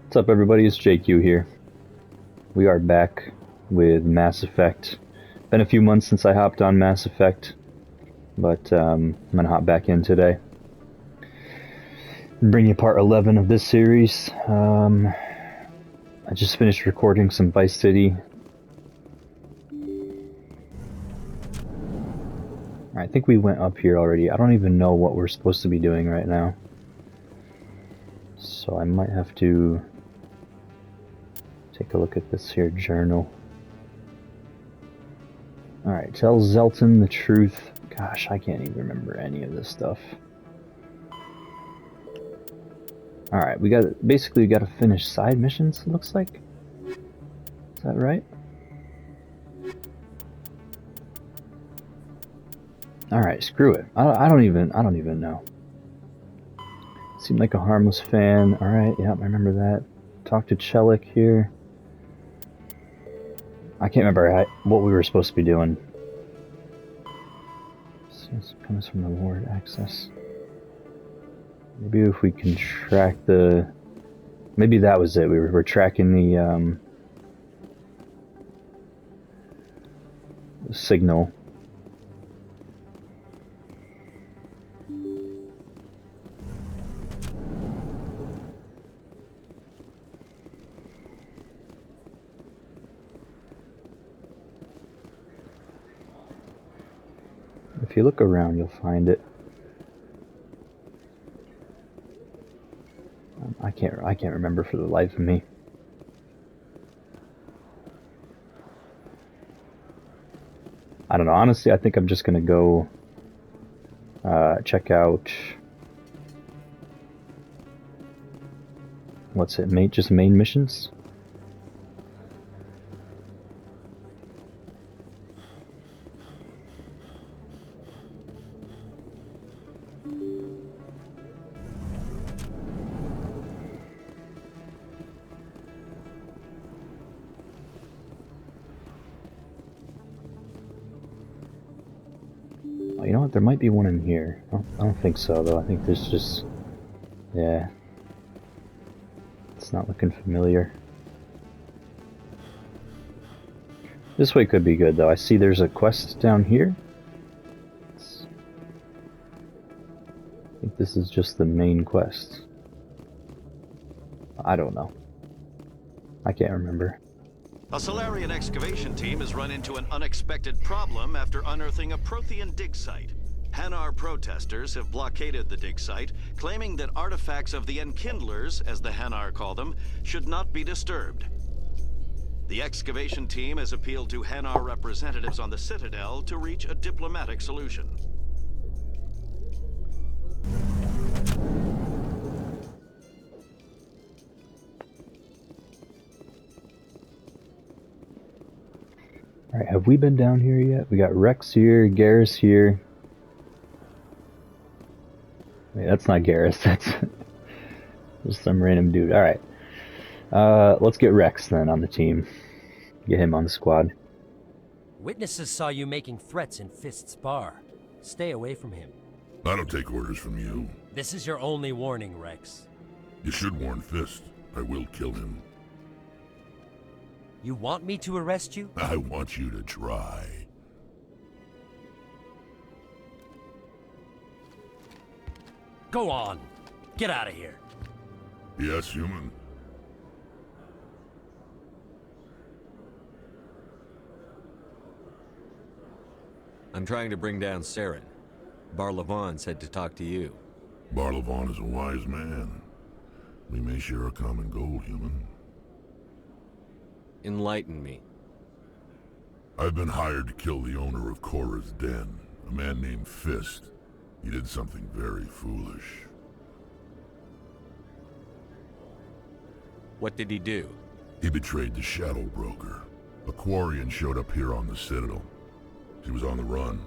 What's up, everybody? It's JQ here. We are back with Mass Effect. Been a few months since I hopped on Mass Effect, but I'm gonna hop back in today. Bring you part 11 of this series. I just finished recording some Vice City. I think we went up here already. I don't even know what we're supposed to be doing right now. So I might have to take a look at this here journal. Alright, tell Zelton the truth. Gosh, I can't even remember any of this stuff. Alright, we gotta finish side missions, it looks like. Is that right? Alright, screw it. I don't even know. Seemed like a harmless fan. Alright, yep, I remember that. Talk to Chelik here. I can't remember what we were supposed to be doing. This comes from the Lord access. Maybe if we can track the... Maybe that was it. We were tracking the signal. If you look around, you'll find it. I can't remember for the life of me. I don't know. Honestly, I think I'm just gonna go check out. What's it? Just main missions. You know what? There might be one in here. I don't think so, though. I think there's just... Yeah. It's not looking familiar. This way could be good, though. I see there's a quest down here. I think this is just the main quest. I don't know. I can't remember. A Solarian excavation team has run into an unexpected problem after unearthing a Prothean dig site. Hanar protesters have blockaded the dig site, claiming that artifacts of the Enkindlers, as the Hanar call them, should not be disturbed. The excavation team has appealed to Hanar representatives on the Citadel to reach a diplomatic solution. Alright, have we been down here yet? We got Rex here, Garrus here. Wait, that's not Garrus, that's just some random dude. Alright. Let's get Rex then on the team. Get him on the squad. Witnesses saw you making threats in Fist's bar. Stay away from him. I don't take orders from you. This is your only warning, Rex. You should warn Fist. I will kill him. You want me to arrest you? I want you to try. Go on. Get out of here. Yes, human. I'm trying to bring down Saren. Barlavon said to talk to you. Barlavon is a wise man. We may share a common goal, human. Enlighten me. I've been hired to kill the owner of Korra's Den, a man named Fist. He did something very foolish. What did he do? He betrayed the Shadow Broker. A Quarian showed up here on the Citadel. She was on the run.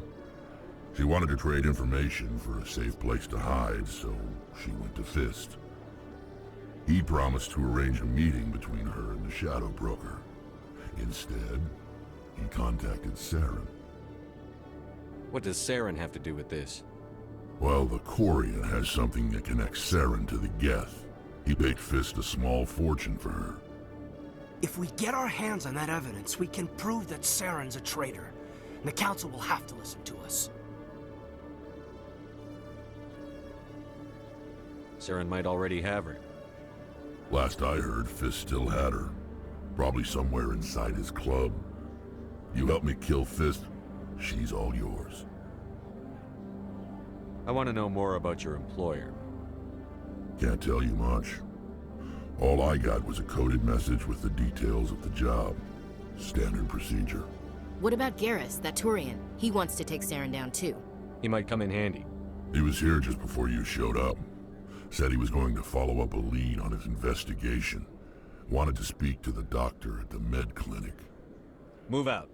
She wanted to trade information for a safe place to hide, so she went to Fist. He promised to arrange a meeting between her and the Shadow Broker. Instead, he contacted Saren. What does Saren have to do with this? Well, the Quarian has something that connects Saren to the Geth. He paid Fist a small fortune for her. If we get our hands on that evidence, we can prove that Saren's a traitor. And the Council will have to listen to us. Saren might already have her. Last I heard, Fist still had her. Probably somewhere inside his club. You help me kill Fist, she's all yours. I want to know more about your employer. Can't tell you much. All I got was a coded message with the details of the job. Standard procedure. What about Garrus, that Turian? He wants to take Saren down too. He might come in handy. He was here just before you showed up. Said he was going to follow up a lead on his investigation. Wanted to speak to the doctor at the med clinic. Move out.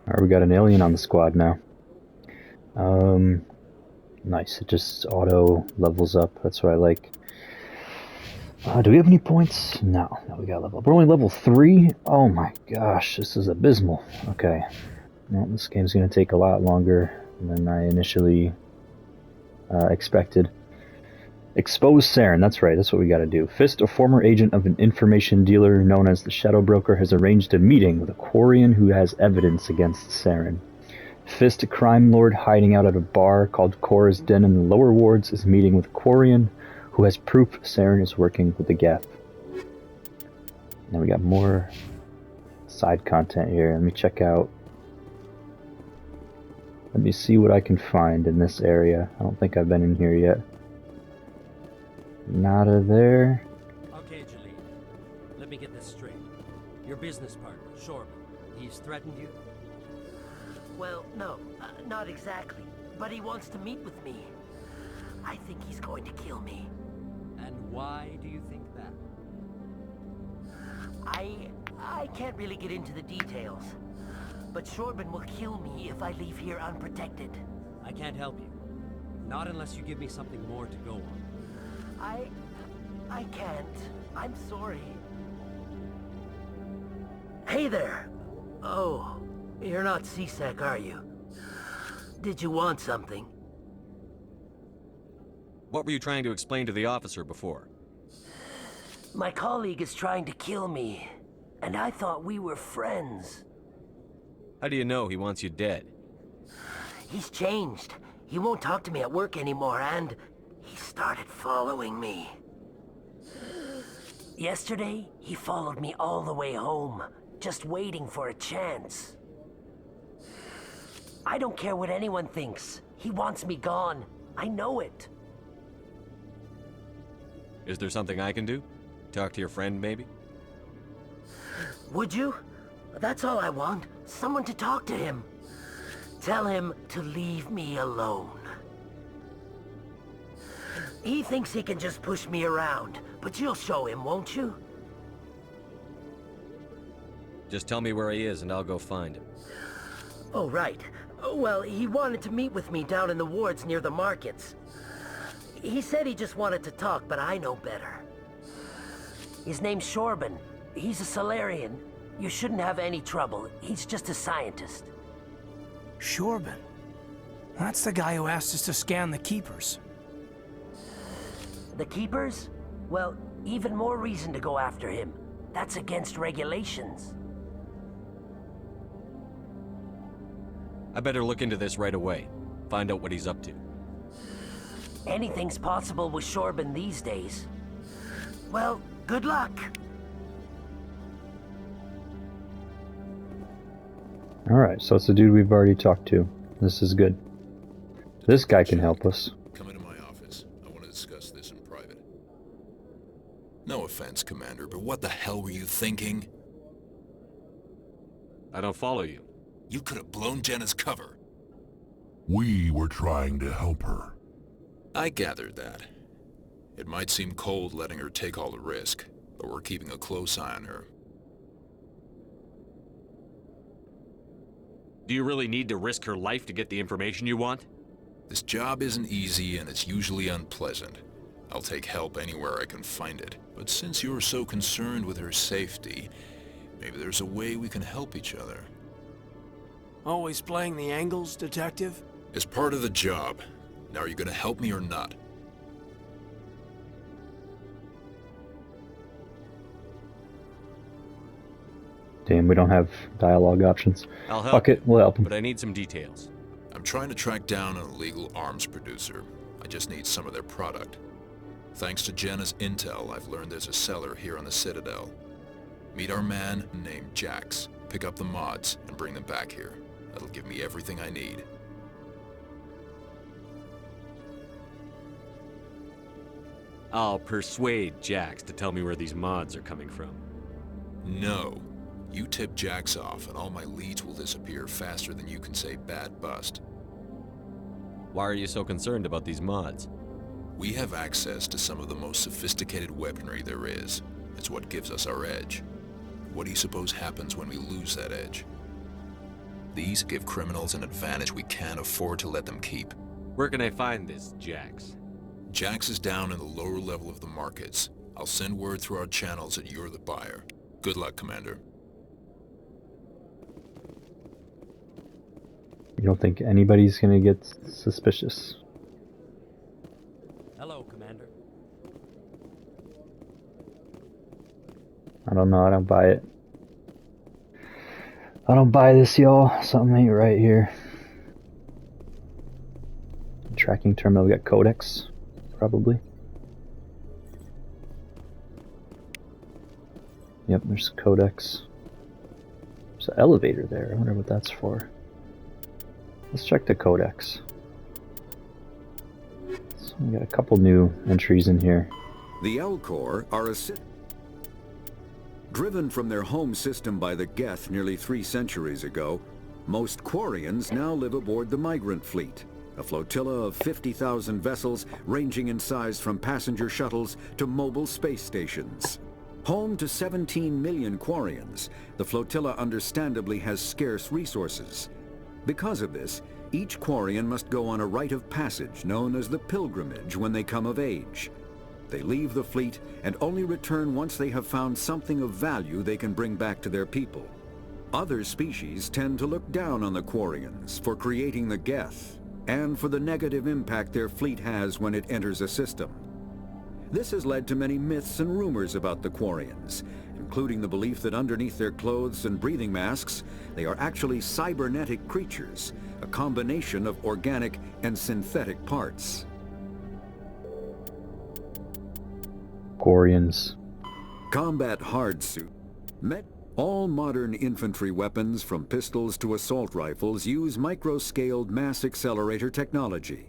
Alright, we got an alien on the squad now. Nice. It just auto levels up. That's what I like. Do we have any points? No, we got level up. We're only level 3? Oh my gosh, this is abysmal. Okay. Well, this game's going to take a lot longer than I initially expected. Expose Saren, that's right, that's what we gotta do. Fist, a former agent of an information dealer known as the Shadow Broker, has arranged a meeting with a Quarian who has evidence against Saren. Fist, a crime lord hiding out at a bar called Cora's Den in the lower wards, is meeting with a Quarian who has proof Saren is working with the Geth. Now we got more side content here. Let me check out. Let me see what I can find in this area. I don't think I've been in here yet. Nada there. Okay, Jalene. Let me get this straight. Your business partner, Shorman, he's threatened you? Well, no, not exactly. But he wants to meet with me. I think he's going to kill me. And why do you think that? I can't really get into the details. But Shorban will kill me if I leave here unprotected. I can't help you. Not unless you give me something more to go on. I can't. I'm sorry. Hey there. Oh, you're not CSEC, are you? Did you want something? What were you trying to explain to the officer before? My colleague is trying to kill me, and I thought we were friends. How do you know he wants you dead? He's changed. He won't talk to me at work anymore, and he started following me. Yesterday, he followed me all the way home, just waiting for a chance. I don't care what anyone thinks. He wants me gone. I know it. Is there something I can do? Talk to your friend, maybe? Would you? That's all I want. Someone to talk to him. Tell him to leave me alone. He thinks he can just push me around, but you'll show him, won't you? Just tell me where he is and I'll go find him. Oh, right. Well, he wanted to meet with me down in the wards near the markets. He said he just wanted to talk, but I know better. His name's Shorban. He's a Solarian. You shouldn't have any trouble. He's just a scientist. Shorban. That's the guy who asked us to scan the Keepers. The Keepers? Well, even more reason to go after him. That's against regulations. I better look into this right away. Find out what he's up to. Anything's possible with Shorban these days. Well, good luck. Alright, so it's the dude we've already talked to. This is good. This guy can help us. Come into my office. I want to discuss this in private. No offense, Commander, but what the hell were you thinking? I don't follow you. You could have blown Jenna's cover. We were trying to help her. I gathered that. It might seem cold letting her take all the risk, but we're keeping a close eye on her. Do you really need to risk her life to get the information you want? This job isn't easy and it's usually unpleasant. I'll take help anywhere I can find it. But since you're so concerned with her safety, maybe there's a way we can help each other. Always playing the angles, Detective? As part of the job. Now, are you gonna help me or not? Damn, we don't have dialogue options. I'll help Fuck it, we'll help him. but I need some details. I'm trying to track down an illegal arms producer. I just need some of their product. Thanks to Jenna's intel, I've learned there's a seller here on the Citadel. Meet our man named Jax. Pick up the mods and bring them back here. That'll give me everything I need. I'll persuade Jax to tell me where these mods are coming from. No. You tip Jax off and all my leads will disappear faster than you can say bad bust. Why are you so concerned about these mods? We have access to some of the most sophisticated weaponry there is. It's what gives us our edge. What do you suppose happens when we lose that edge? These give criminals an advantage we can't afford to let them keep. Where can I find this Jax? Jax is down in the lower level of the markets. I'll send word through our channels that you're the buyer. Good luck, Commander. You don't think anybody's gonna get suspicious? Hello, Commander. I don't know, I don't buy it. I don't buy this, y'all. Something ain't right here. Tracking terminal, we got codex, probably. Yep, there's codex. There's an elevator there. I wonder what that's for. Let's check the codex. So we got a couple new entries in here. The Elcor are a driven from their home system by the Geth nearly 3 centuries ago, most Quarians now live aboard the Migrant Fleet, a flotilla of 50,000 vessels ranging in size from passenger shuttles to mobile space stations. Home to 17 million Quarians, the flotilla understandably has scarce resources. Because of this, each Quarian must go on a rite of passage known as the pilgrimage when they come of age. They leave the fleet and only return once they have found something of value they can bring back to their people. Other species tend to look down on the Quarians for creating the Geth and for the negative impact their fleet has when it enters a system. This has led to many myths and rumors about the Quarians, including the belief that underneath their clothes and breathing masks, they are actually cybernetic creatures, a combination of organic and synthetic parts. Quarians. Combat hardsuit. All modern infantry weapons, from pistols to assault rifles, use micro-scaled mass accelerator technology.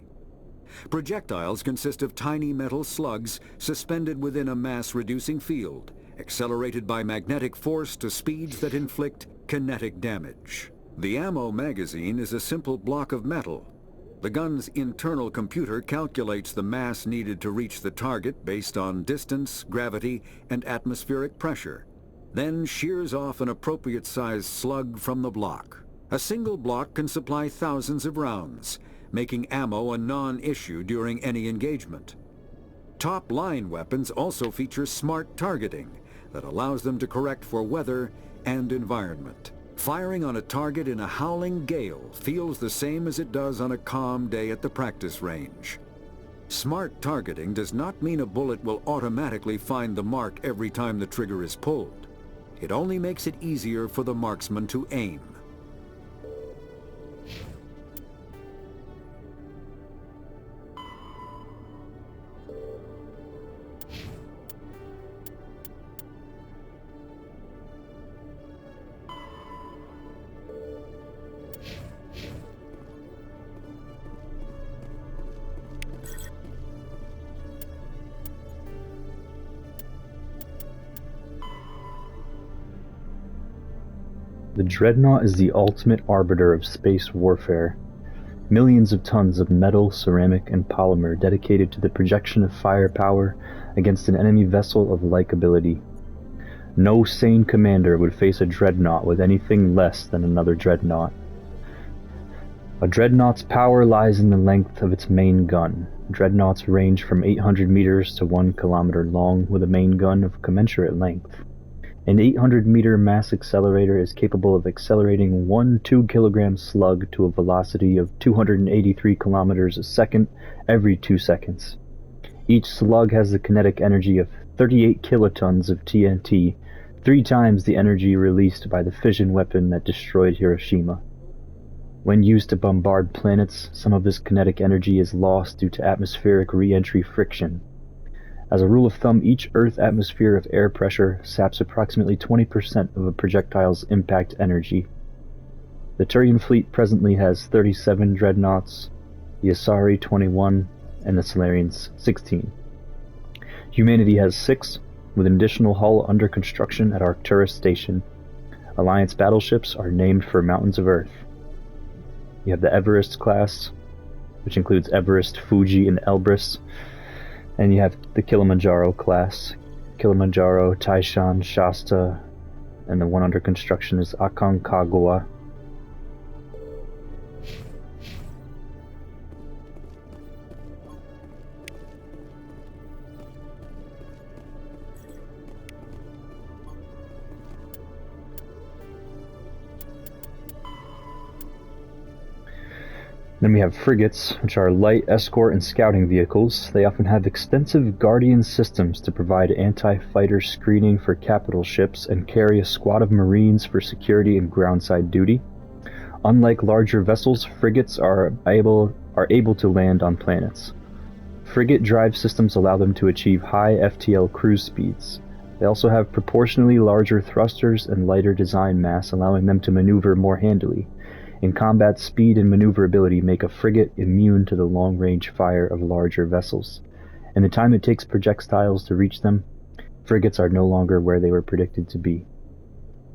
Projectiles consist of tiny metal slugs suspended within a mass-reducing field, accelerated by magnetic force to speeds that inflict kinetic damage. The ammo magazine is a simple block of metal. The gun's internal computer calculates the mass needed to reach the target based on distance, gravity, and atmospheric pressure, then shears off an appropriate-sized slug from the block. A single block can supply thousands of rounds, making ammo a non-issue during any engagement. Top-line weapons also feature smart targeting that allows them to correct for weather and environment. Firing on a target in a howling gale feels the same as it does on a calm day at the practice range. Smart targeting does not mean a bullet will automatically find the mark every time the trigger is pulled. It only makes it easier for the marksman to aim. The Dreadnought is the ultimate arbiter of space warfare. Millions of tons of metal, ceramic, and polymer dedicated to the projection of firepower against an enemy vessel of like ability. No sane commander would face a Dreadnought with anything less than another Dreadnought. A dreadnought's power lies in the length of its main gun. Dreadnoughts range from 800 meters to 1 kilometer long, with a main gun of commensurate length. An 800-meter mass accelerator is capable of accelerating one 2-kilogram slug to a velocity of 283 kilometers a second every 2 seconds. Each slug has the kinetic energy of 38 kilotons of TNT, 3 times the energy released by the fission weapon that destroyed Hiroshima. When used to bombard planets, some of this kinetic energy is lost due to atmospheric re-entry friction. As a rule of thumb, each Earth atmosphere of air pressure saps approximately 20% of a projectile's impact energy. The Turian fleet presently has 37 dreadnoughts, the Asari 21, and the Solarians 16. Humanity has 6, with an additional hull under construction at Arcturus Station. Alliance battleships are named for mountains of Earth. You have the Everest class, which includes Everest, Fuji, and Elbrus. And you have the Kilimanjaro class. Kilimanjaro, Taishan, Shasta, and the one under construction is Aconcagua. Then we have frigates, which are light escort and scouting vehicles. They often have extensive Guardian systems to provide anti-fighter screening for capital ships and carry a squad of Marines for security and groundside duty. Unlike larger vessels, frigates are able to land on planets. Frigate drive systems allow them to achieve high FTL cruise speeds. They also have proportionally larger thrusters and lighter design mass, allowing them to maneuver more handily. In combat, speed and maneuverability make a frigate immune to the long-range fire of larger vessels. In the time it takes projectiles to reach them, frigates are no longer where they were predicted to be.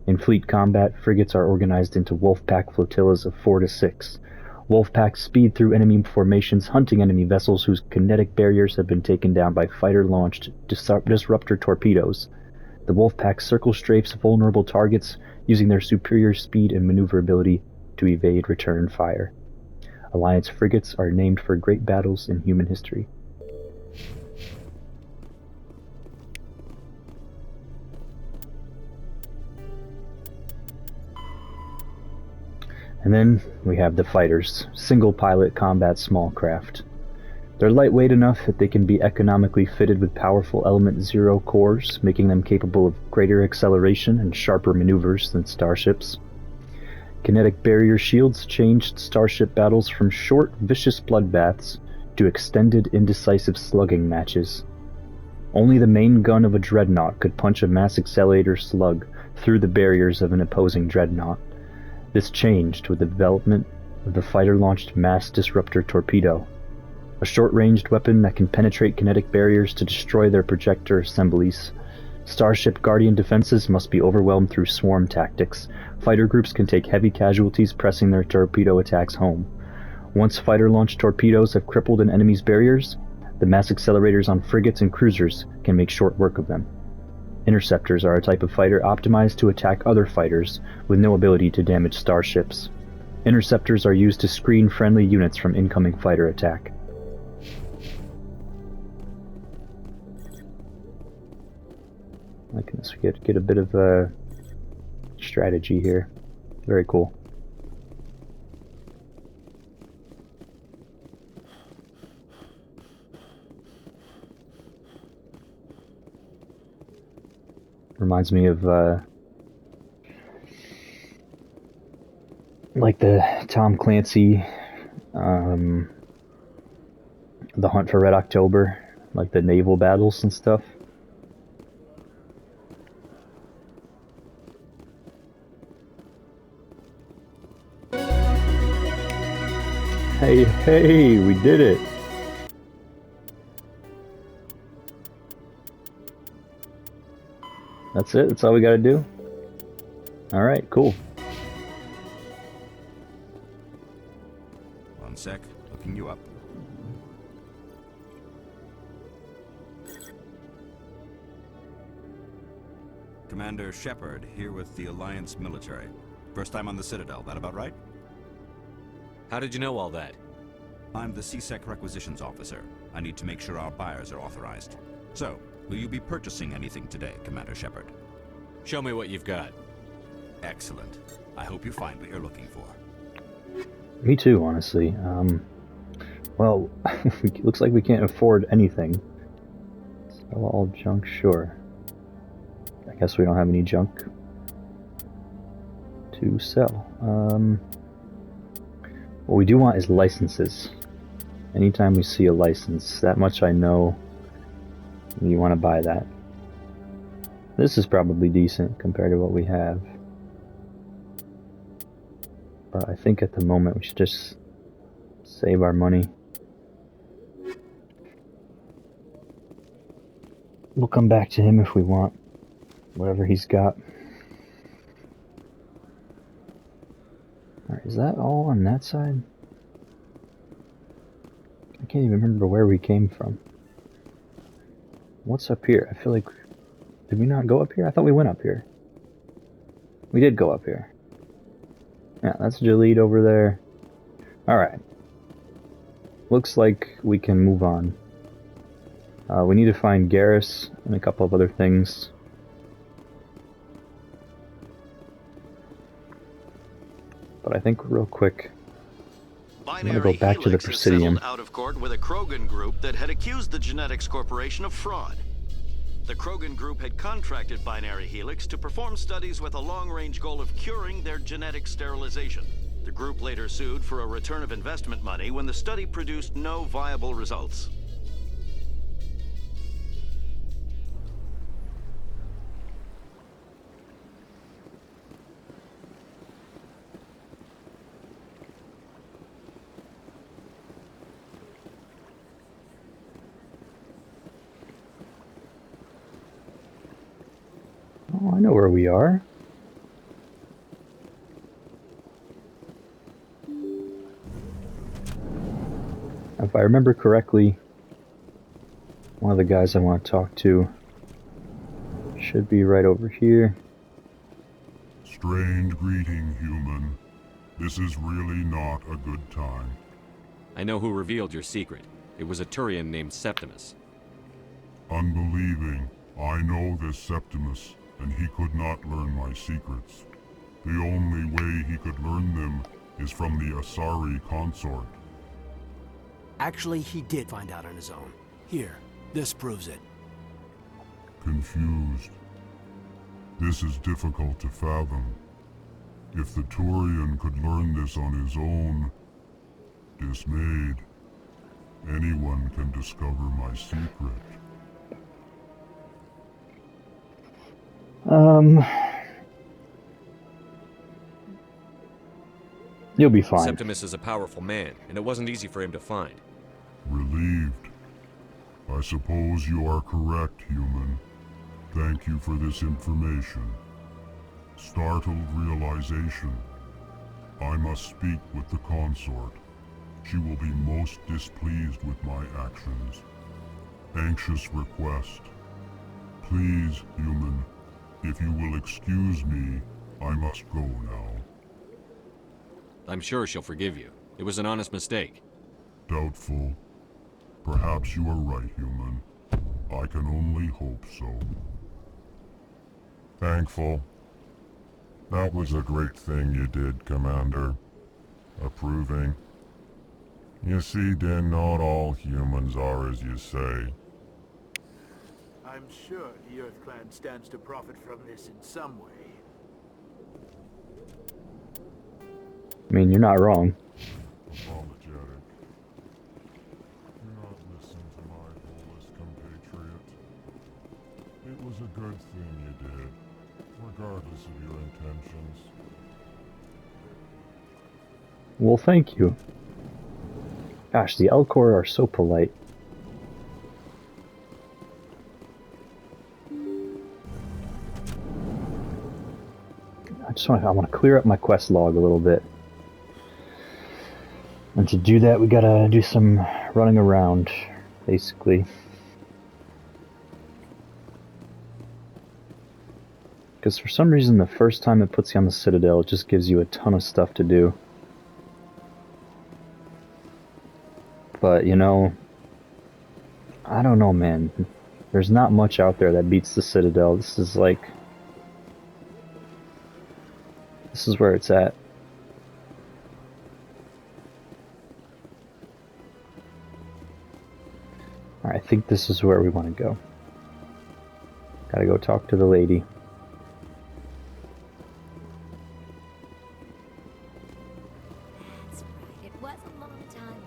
In fleet combat, frigates are organized into wolf-pack flotillas of 4 to 6. Wolf-packs speed through enemy formations, hunting enemy vessels whose kinetic barriers have been taken down by fighter-launched disruptor torpedoes. The wolf-packs circle strafes vulnerable targets, using their superior speed and maneuverability to evade return fire. Alliance frigates are named for great battles in human history. And then we have the fighters, single-pilot combat small craft. They're lightweight enough that they can be economically fitted with powerful Element 0 cores, making them capable of greater acceleration and sharper maneuvers than starships. Kinetic barrier shields changed starship battles from short, vicious bloodbaths to extended, indecisive slugging matches. Only the main gun of a dreadnought could punch a mass accelerator slug through the barriers of an opposing dreadnought. This changed with the development of the fighter-launched mass disruptor torpedo, a short-ranged weapon that can penetrate kinetic barriers to destroy their projector assemblies. Starship Guardian defenses must be overwhelmed through swarm tactics. Fighter groups can take heavy casualties pressing their torpedo attacks home. Once fighter-launched torpedoes have crippled an enemy's barriers, the mass accelerators on frigates and cruisers can make short work of them. Interceptors are a type of fighter optimized to attack other fighters, with no ability to damage starships. Interceptors are used to screen friendly units from incoming fighter attack. I can get a bit of a strategy here. Very cool. Reminds me of like the Tom Clancy The Hunt for Red October, like the naval battles and stuff. Hey, we did it! That's it? That's all we gotta do? Alright, cool. One sec, looking you up. Commander Shepard, here with the Alliance military. First time on the Citadel, that about right? How did you know all that? I'm the CSEC requisitions officer. I need to make sure our buyers are authorized. So, will you be purchasing anything today, Commander Shepard? Show me what you've got. Excellent. I hope you find what you're looking for. Me too, honestly. Well, looks like we can't afford anything. Sell all junk, sure. I guess we don't have any junk to sell. What we do want is licenses. Anytime we see a license, that much I know, you want to buy that. This is probably decent compared to what we have. But I think at the moment we should just save our money. We'll come back to him if we want whatever he's got. Alright, is that all on that side? I can't even remember where we came from. What's up here? I feel like... Did we not go up here? I thought we went up here. We did go up here. Yeah, that's Gilead over there. Alright. Looks like we can move on. We need to find Garrus and a couple of other things. But I think real quick, I'm going to go back to the Presidium. Out of court with a Krogan group that had accused the Genetics Corporation of fraud. The Krogan group had contracted Binary Helix to perform studies with a long-range goal of curing their genetic sterilization. The group later sued for a return of investment money when the study produced no viable results. Oh, I know where we are. If I remember correctly, one of the guys I want to talk to should be right over here. Strange greeting, human. This is really not a good time. I know who revealed your secret. It was a Turian named Septimus. Unbelieving. I know this Septimus, and he could not learn my secrets. The only way he could learn them is from the Asari consort. Actually, he did find out on his own. Here, this proves it. Confused. This is difficult to fathom. If the Turian could learn this on his own, dismayed, anyone can discover my secret. You'll be fine. Septimus is a powerful man, and it wasn't easy for him to find. Relieved. I suppose you are correct, human. Thank you for this information. Startled realization. I must speak with the consort. She will be most displeased with my actions. Anxious request. Please, human, if you will excuse me, I must go now. I'm sure she'll forgive you. It was an honest mistake. Doubtful. Perhaps you are right, human. I can only hope so. Thankful. That was a great thing you did, Commander. Approving. You see, Din, not all humans are as you say. I'm sure the Earth Clan stands to profit from this in some way. I mean, you're not wrong. Apologetic. Do not listen to my Volus compatriot. It was a good thing you did, regardless of your intentions. Well, thank you. Gosh, the Elcor are so polite. I want to clear up my quest log a little bit. And to do that, we gotta do some running around, basically. Because for some reason, the first time it puts you on the Citadel, it just gives you a ton of stuff to do. But, you know, I don't know, man. There's not much out there that beats the Citadel. This is like... This is where it's at. Alright, I think this is where we want to go. Gotta go talk to the lady. That's right. It was a long time ago.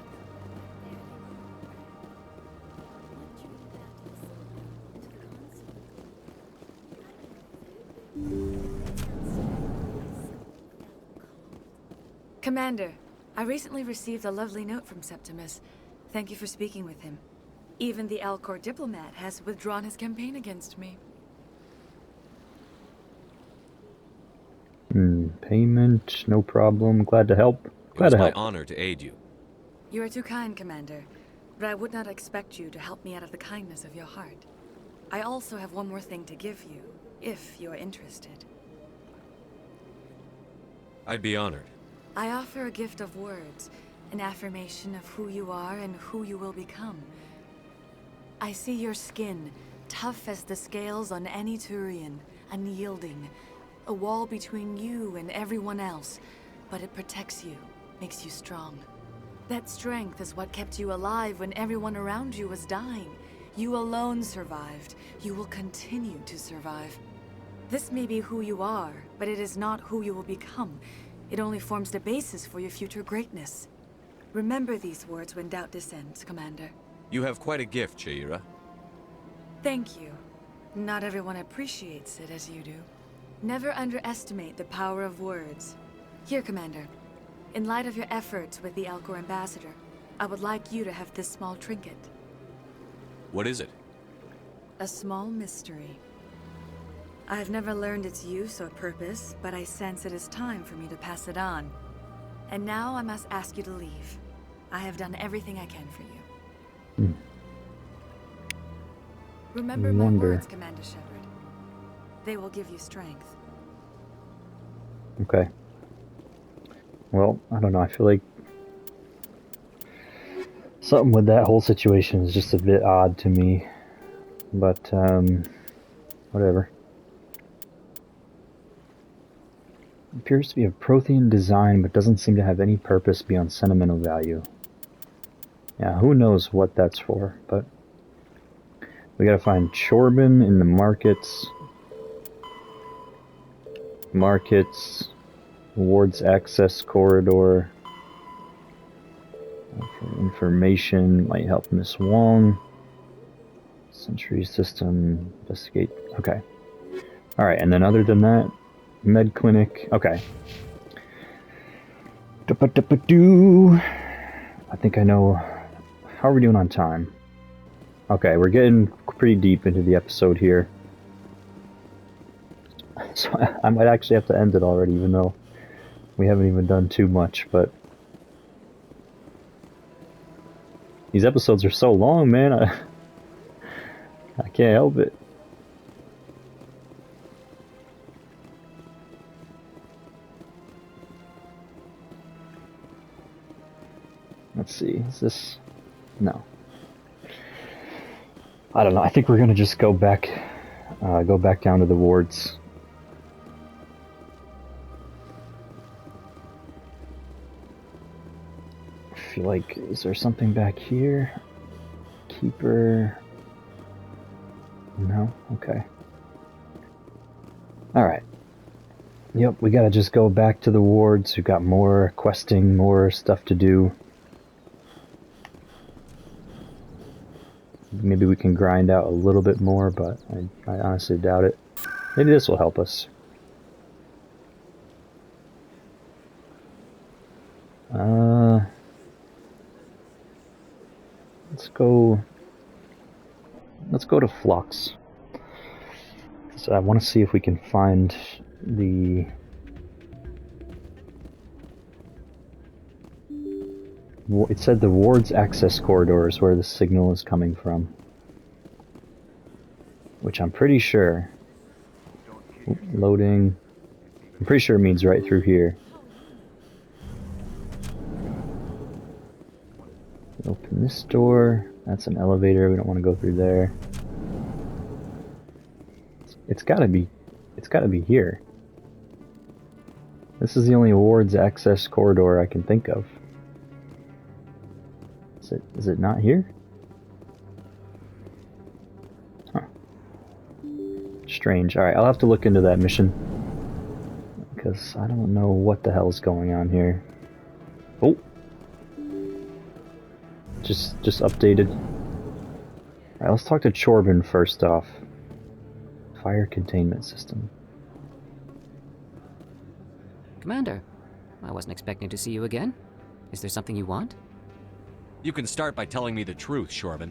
Commander, I recently received a lovely note from Septimus. Thank you for speaking with him. Even the Alcor diplomat has withdrawn his campaign against me. Payment, no problem. Glad to help. Glad to It was help. my honor to aid you. You are too kind, Commander, but I would not expect you to help me out of the kindness of your heart. I also have one more thing to give you, if you are interested. I'd be honored. I offer a gift of words, an affirmation of who you are and who you will become. I see your skin, tough as the scales on any Turian, unyielding, a wall between you and everyone else, but it protects you, makes you strong. That strength is what kept you alive when everyone around you was dying. You alone survived. You will continue to survive. This may be who you are, but it is not who you will become. It only forms the basis for your future greatness. Remember these words when doubt descends, Commander. You have quite a gift, Cheira. Thank you. Not everyone appreciates it as you do. Never underestimate the power of words. Here, Commander. In light of your efforts with the Alcor ambassador, I would like you to have this small trinket. What is it? A small mystery. I have never learned its use or purpose, but I sense it is time for me to pass it on. And now I must ask you to leave. I have done everything I can for you. Remember my words, Commander Shepard. They will give you strength. Okay. Well, I don't know. I feel like something with that whole situation is just a bit odd to me. But, whatever. Appears to be of Prothean design, but doesn't seem to have any purpose beyond sentimental value. Yeah, who knows what that's for, but we gotta find Chorban in the markets. Markets. Wards access corridor. For information might help Miss Wong. Sentry system. Investigate. Okay. Alright, and then other than that, med clinic. Okay. I think I know. How are we doing on time? Okay, we're getting pretty deep into the episode here. So I might actually have to end it already, even though we haven't even done too much, but these episodes are so long, man. I can't help it. Let's see, is this... No. I don't know, I think we're gonna just go back down to the wards. I feel like, is there something back here? Keeper... No? Okay. Alright. Yep, we gotta just go back to the wards. We've got more questing, more stuff to do. Maybe we can grind out a little bit more, but I honestly doubt it. Maybe this will help us. Let's go to Flux. So I want to see if we can find the... It said the ward's access corridor is where the signal is coming from. Which I'm pretty sure... Loading... I'm pretty sure it means right through here. Open this door. That's an elevator. We don't want to go through there. It's gotta be here. This is the only awards access corridor I can think of. Is it not here? Huh. Strange. Alright, I'll have to look into that mission. Because I don't know what the hell's going on here. Oh! Just updated. Alright, let's talk to Chorbin first off. Fire containment system. Commander, I wasn't expecting to see you again. Is there something you want? You can start by telling me the truth, Chorbin.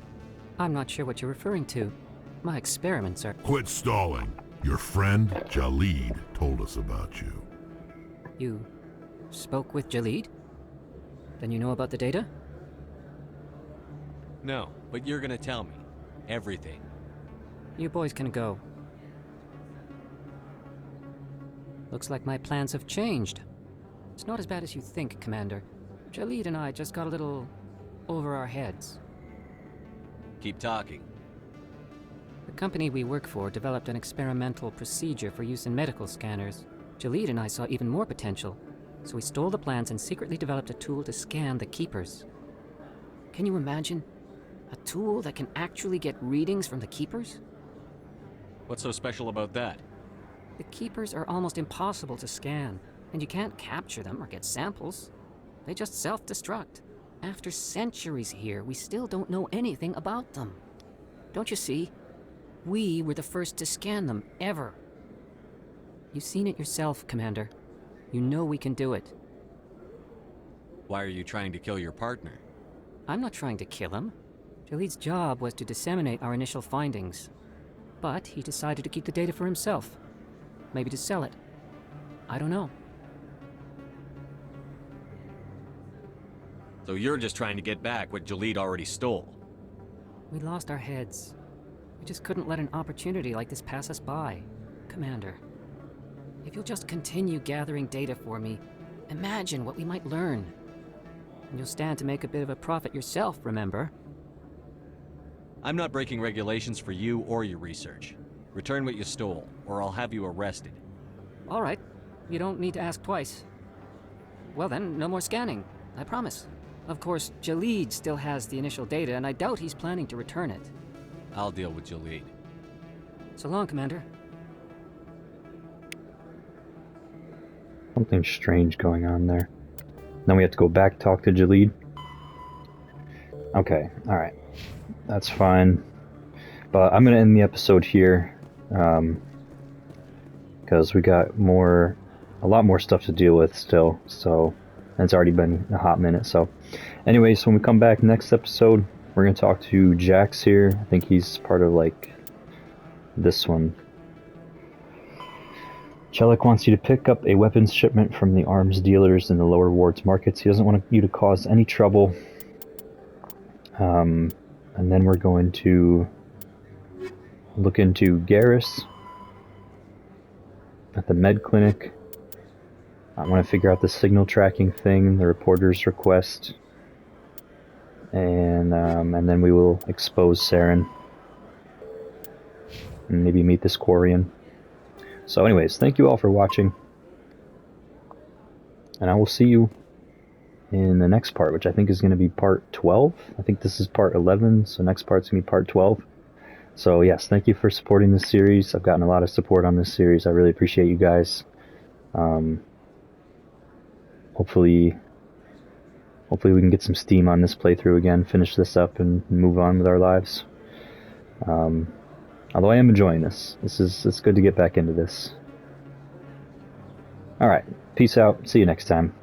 I'm not sure what you're referring to. My experiments are... Quit stalling. Your friend, Jalid, told us about you. You spoke with Jalid? Then you know about the data? No, but you're gonna tell me. Everything. You boys can go. Looks like my plans have changed. It's not as bad as you think, Commander. Jalid and I just got a little over our heads. Keep talking. The company we work for developed an experimental procedure for use in medical scanners. Jalid and I saw even more potential, so we stole the plans and secretly developed a tool to scan the Keepers. Can you imagine? A tool that can actually get readings from the Keepers? What's so special about that? The Keepers are almost impossible to scan, and you can't capture them or get samples. They just self-destruct. After centuries here, we still don't know anything about them. Don't you see? We were the first to scan them, ever. You've seen it yourself, Commander. You know we can do it. Why are you trying to kill your partner? I'm not trying to kill him. Jalid's job was to disseminate our initial findings. But he decided to keep the data for himself. Maybe to sell it. I don't know. So you're just trying to get back what Jalid already stole? We lost our heads. We just couldn't let an opportunity like this pass us by. Commander, if you'll just continue gathering data for me, imagine what we might learn. And you'll stand to make a bit of a profit yourself, remember? I'm not breaking regulations for you or your research. Return what you stole, or I'll have you arrested. All right. You don't need to ask twice. Well then, no more scanning. I promise. Of course, Jalid still has the initial data, and I doubt he's planning to return it. I'll deal with Jalid. So long, Commander. Something strange going on there. Then we have to go back, talk to Jalid. Okay, alright. That's fine. But I'm going to end the episode here. Because we got a lot more stuff to deal with still. So, and it's already been a hot minute. So, anyways, when we come back next episode, we're going to talk to Jax here. I think he's part of, like, this one. Chelik wants you to pick up a weapons shipment from the arms dealers in the lower wards markets. He doesn't want you to cause any trouble. And then we're going to look into Garrus at the med clinic. I want to figure out the signal tracking thing, the reporter's request, and then we will expose Saren and maybe meet this Quarian. So anyways, thank you all for watching, and I will see you in the next part, which I think is going to be part 12. I think this is part 11, so next part's going to be part 12. So yes, thank you for supporting this series. I've gotten a lot of support on this series. I really appreciate you guys. Hopefully we can get some steam on this playthrough again, finish this up, and move on with our lives. Although I am enjoying this. It's good to get back into this. Alright, peace out. See you next time.